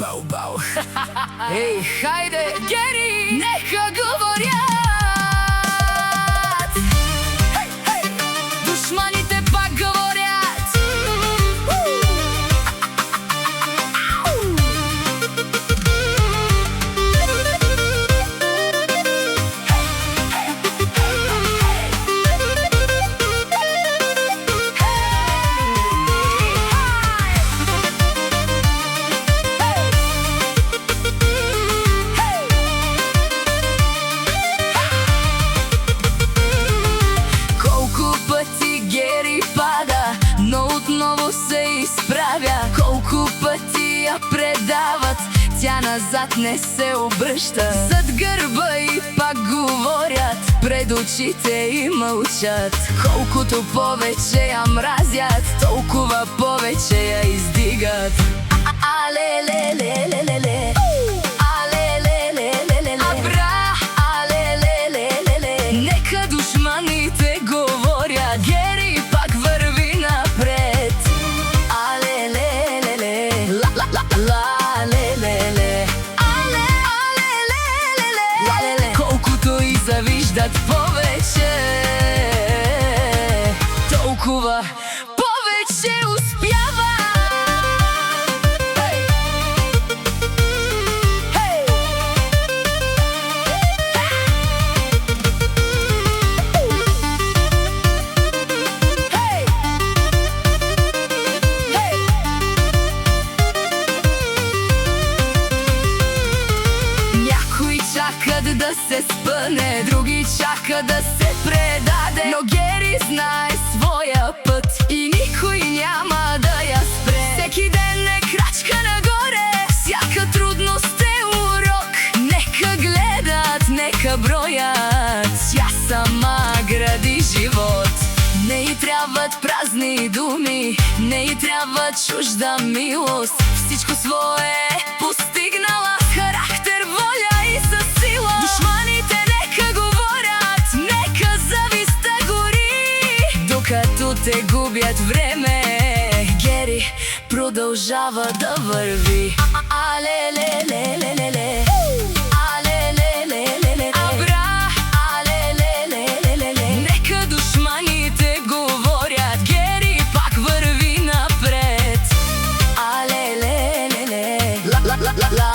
бау. Ей, хайде, Гери, нека говорят. Душманите пак говорят. Но отново се изправя. Колко пъти я предават, тя назад не се обръща. Зад гърба и пак говорят, пред очите и мълчат. Колкото повече я мразят, толкова повече я издигат. Але-ле-ле-ле-ле-ле, але-ле-ле-ле-ле-ле, абра, але-ле-ле-ле-ле. Нека душманите говорят, Гери пак върви напред. Але-ле-ле-ле, ла-ла-ла-ле-ле-ле, але-але-ле-ле-ле. Колкото и завиждат повече, толкова повече успява. Чакат да се спъне, други чакат да се предаде. Но Гери знае своя път и никой няма да я спре. Всеки ден е крачка нагоре, всяка трудност е урок. Нека гледат, нека броят, тя сама гради живот. Не й трябват празни думи, не й трябва чужда милост. Всичко свое постигнала с характер, воля и със сила. Душманите нека говорят, нека завистта гори. Докато те губят време, Гери продължава да върви. Але-ле-ле-ле-ле-ле, але-ле-ле-ле-ле, абра, але-ле-ле-ле-ле. Нека душманите говорят, Гери пак върви напред. Але-ле-ле-ле, ла-ла-ла-ла.